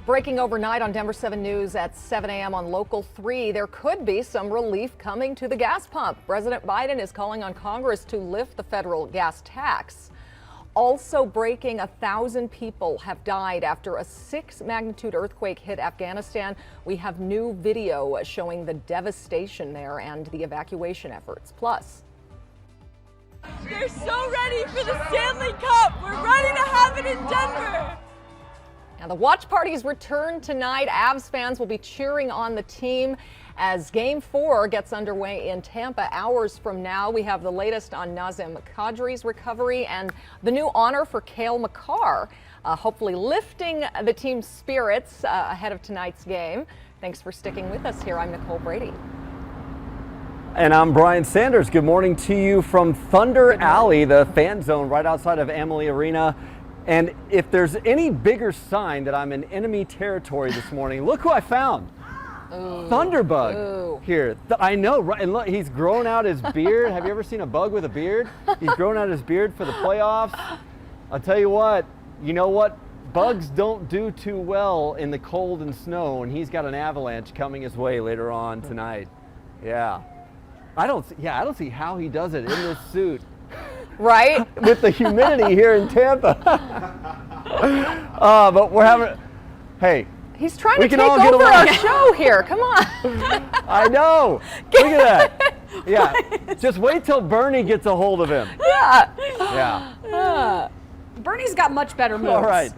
Breaking overnight on Denver 7 News at 7 a.m. on Local 3, there could be some relief coming to the gas pump. President Biden is calling on Congress to lift the federal gas tax. Also breaking, 1,000 people have died after a 6-magnitude earthquake hit Afghanistan. We have new video showing the devastation there and the evacuation efforts. Plus, they're so ready for the Stanley Cup. We're ready to have it in Denver. now the watch parties return tonight. Avs fans will be cheering on the team as Game 4 gets underway in Tampa hours from now. We have the latest on Nazem Kadri's recovery and the new honor for Cale Makar, hopefully lifting the team's spirits ahead of tonight's game. Thanks for sticking with us here. I'm Nicole Brady. And I'm Brian Sanders. Good morning to you from Thunder Alley, the fan zone right outside of Amalie Arena. And if there's any bigger sign that I'm in enemy territory this morning, look who I found. Ooh. Thunderbug. Ooh. Here. I know, right? And look, he's grown out his beard. Have you ever seen a bug with a beard? He's grown out his beard for the playoffs. I'll tell you what, bugs don't do too well in the cold and snow, and he's got an avalanche coming his way later on tonight. Yeah. I don't see how he does it in this suit. Right? With the humidity here in Tampa. But we're having, hey. He's trying to take over our show here. Come on. I know. Look at that. Yeah. Just wait till Bernie gets a hold of him. Yeah. Yeah. Bernie's got much better moves. All right.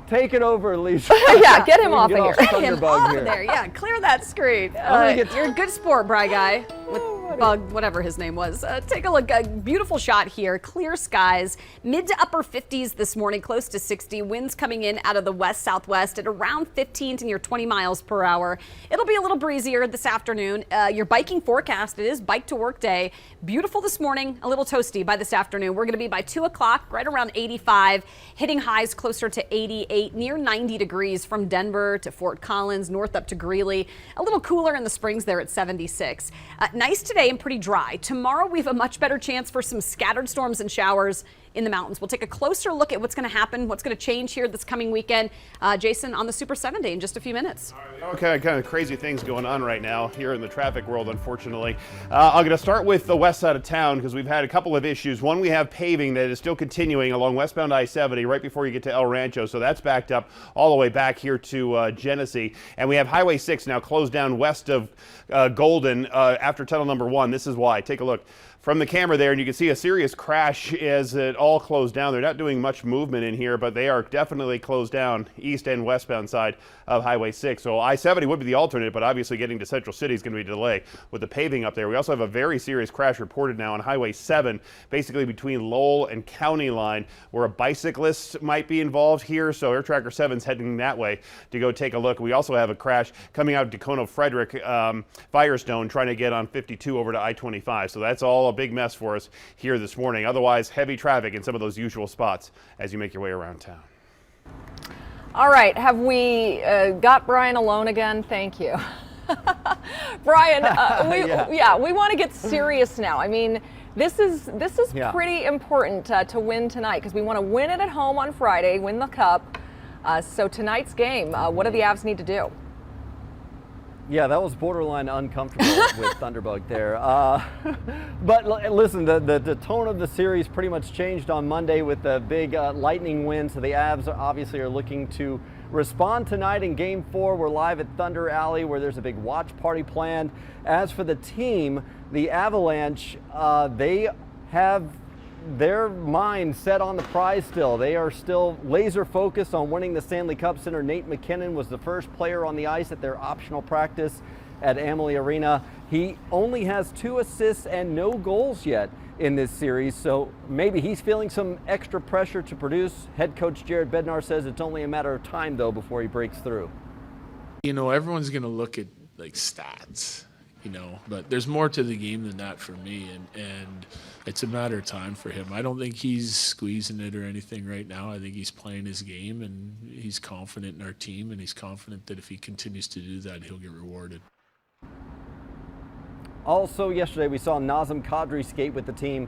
Take it over, Lisa. Yeah, get him off of here. Get him off of there. Yeah, clear that screen. You're a good sport, Bry Guy. With Bug, whatever his name was. Take a look. A beautiful shot here. Clear skies. Mid to upper 50s this morning, close to 60. Winds coming in out of the west-southwest at around 15 to near 20 miles per hour. It'll be a little breezier this afternoon. Your biking forecast, it is bike to work day. Beautiful this morning, a little toasty by this afternoon. We're going to be by 2 o'clock, right around 85, hitting highs closer to 88, near 90 degrees from Denver to Fort Collins, north up to Greeley. A little cooler in the Springs there at 76. Nice today and pretty dry. Tomorrow we have a much better chance for some scattered storms and showers in the mountains. We'll take a closer look at what's going to happen, what's going to change here this coming weekend. Jason on the Super 7 Day in just a few minutes. Okay, kind of crazy things going on right now here in the traffic world, unfortunately. I'm going to start with the west side of town because we've had a couple of issues. One, we have paving that is still continuing along westbound I-70 right before you get to El Rancho, so that's backed up all the way back here to Genesee. And we have Highway 6 now closed down west of Golden after tunnel number 1. This is why. Take a look from the camera there, and you can see a serious crash as it all closed down. They're not doing much movement in here, but they are definitely closed down east and westbound side of Highway 6. So I-70 would be the alternate, but obviously getting to Central City is going to be a delay with the paving up there. We also have a very serious crash reported now on Highway 7, basically between Lowell and County Line, where a bicyclist might be involved here. So Air Tracker 7's heading that way to go take a look. We also have a crash coming out of Tacoma Frederick, Firestone, trying to get on 52 over to I-25. So that's all a big mess for us here this morning. Otherwise, heavy traffic in some of those usual spots as you make your way around town. All right, have we got Brian alone again? Thank you. Brian, we want to get serious now. I mean, this is pretty important to win tonight because we want to win it at home on Friday, win the cup. So tonight's game, what do the Avs need to do? Yeah, that was borderline uncomfortable with Thunderbug there. But listen, the tone of the series pretty much changed on Monday with the big lightning win. So the Avs obviously are looking to respond tonight in Game 4. We're live at Thunder Alley where there's a big watch party planned. As for the team, the Avalanche, they have their mind set on the prize still. They are still laser focused on winning the Stanley Cup. Center Nate McKinnon was the first player on the ice at their optional practice at Amalie Arena. He only has 2 assists and no goals yet in this series, so maybe he's feeling some extra pressure to produce. Head coach Jared Bednar says it's only a matter of time though before he breaks through. You know, everyone's going to look at like stats, but there's more to the game than that for me, and it's a matter of time for him. I don't think he's squeezing it or anything right now. I think he's playing his game, and he's confident in our team, and he's confident that if he continues to do that, he'll get rewarded. Also yesterday we saw Nazem Kadri skate with the team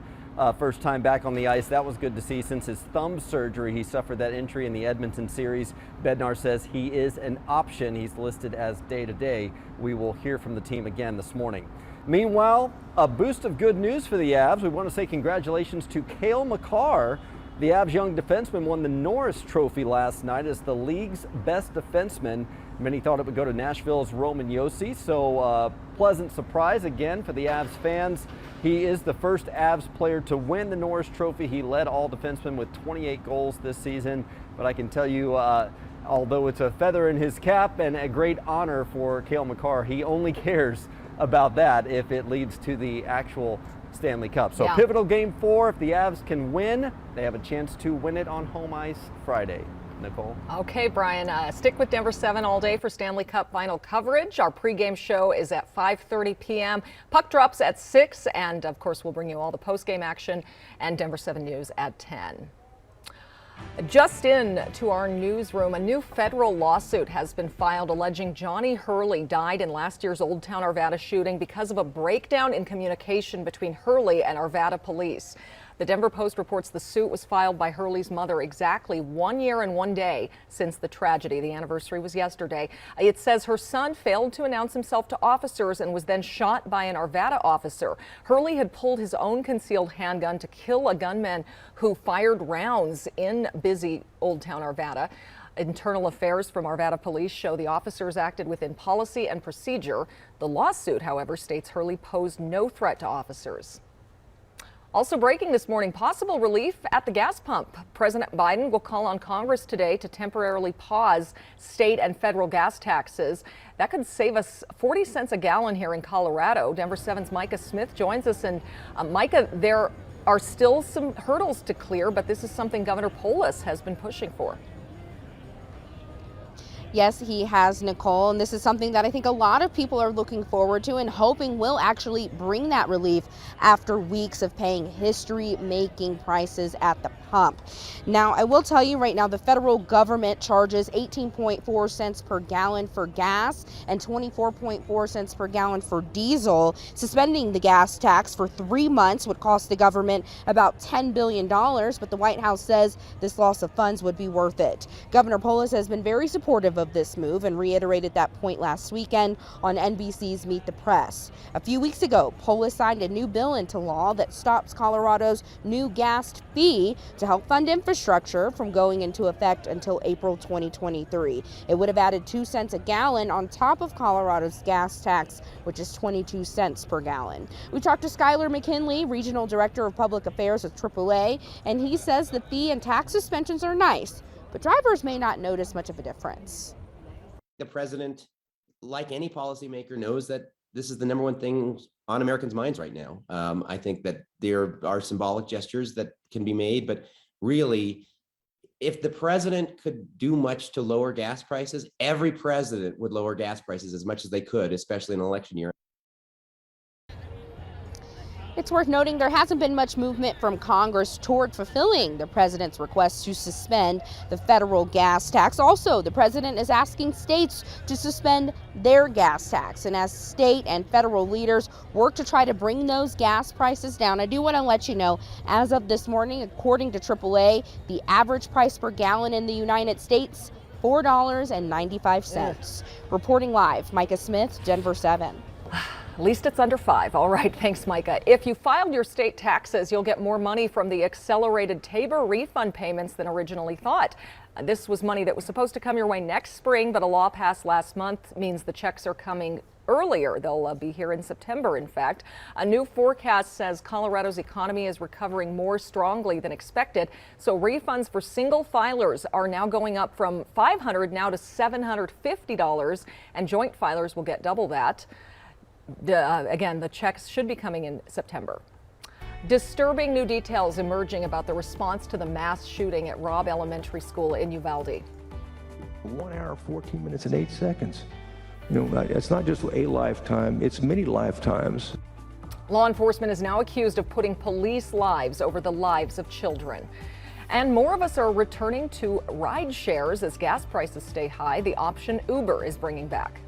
first time back on the ice. That was good to see since his thumb surgery. He suffered that injury in the Edmonton series. Bednar says he is an option. He's listed as day-to-day. We will hear from the team again this morning. Meanwhile, a boost of good news for the Avs. We want to say congratulations to Cale Makar. The Avs young defenseman won the Norris Trophy last night as the league's best defenseman. Many thought it would go to Nashville's Roman Josi, so pleasant surprise again for the Avs fans. He is the first Avs player to win the Norris Trophy. He led all defensemen with 28 goals this season, but I can tell you, although it's a feather in his cap and a great honor for Cale Makar, he only cares about that if it leads to the actual Stanley Cup. So pivotal game 4. If the Avs can win, they have a chance to win it on home ice Friday. Nicole. Okay, Brian, stick with Denver 7 all day for Stanley Cup final coverage. Our pregame show is at 5:30 p.m. Puck drops at 6, and of course we'll bring you all the postgame action and Denver 7 news at 10. Just in to our newsroom, a new federal lawsuit has been filed alleging Johnny Hurley died in last year's Old Town Arvada shooting because of a breakdown in communication between Hurley and Arvada police. The Denver Post reports the suit was filed by Hurley's mother exactly 1 year and 1 day since the tragedy. The anniversary was yesterday. It says her son failed to announce himself to officers and was then shot by an Arvada officer. Hurley had pulled his own concealed handgun to kill a gunman who fired rounds in busy Old Town Arvada. Internal affairs from Arvada police show the officers acted within policy and procedure. The lawsuit, however, states Hurley posed no threat to officers. Also breaking this morning, possible relief at the gas pump. President Biden will call on Congress today to temporarily pause state and federal gas taxes. That could save us 40 cents a gallon here in Colorado. Denver 7's Micah Smith joins us. And Micah, there are still some hurdles to clear, but this is something Governor Polis has been pushing for. Yes, he has, Nicole, and this is something that I think a lot of people are looking forward to and hoping will actually bring that relief after weeks of paying history-making prices at the pump. Now, I will tell you right now, the federal government charges 18.4 cents per gallon for gas and 24.4 cents per gallon for diesel. Suspending the gas tax for 3 months would cost the government about $10 billion, but the White House says this loss of funds would be worth it. Governor Polis has been very supportive of this move and reiterated that point last weekend on NBC's Meet the Press. A few weeks ago, Polis signed a new bill into law that stops Colorado's new gas fee to help fund infrastructure from going into effect until April 2023. It would have added 2 cents a gallon on top of Colorado's gas tax, which is 22 cents per gallon. We talked to Skylar McKinley, Regional Director of Public Affairs at AAA, and he says the fee and tax suspensions are nice, but drivers may not notice much of a difference. The president, like any policymaker, knows that this is the number one thing on Americans' minds right now. I think that there are symbolic gestures that can be made, but really, if the president could do much to lower gas prices, every president would lower gas prices as much as they could, especially in an election year. It's worth noting there hasn't been much movement from Congress toward fulfilling the president's request to suspend the federal gas tax. Also, the president is asking states to suspend their gas tax. And as state and federal leaders work to try to bring those gas prices down, I do want to let you know, as of this morning, according to AAA, the average price per gallon in the United States, $4.95. Reporting live, Micah Smith, Denver 7. At least it's under 5. All right, thanks, Micah. If you filed your state taxes, you'll get more money from the accelerated Tabor refund payments than originally thought. This was money that was supposed to come your way next spring, but a law passed last month means the checks are coming earlier. They'll be here in September, in fact. A new forecast says Colorado's economy is recovering more strongly than expected. So refunds for single filers are now going up from $500 now to $750, and joint filers will get double that. Again, the checks should be coming in September. Disturbing new details emerging about the response to the mass shooting at Robb Elementary School in Uvalde. 1 hour, 14 minutes, and 8 seconds. You know, it's not just a lifetime, it's many lifetimes. Law enforcement is now accused of putting police lives over the lives of children. And more of us are returning to ride shares as gas prices stay high. The option Uber is bringing back.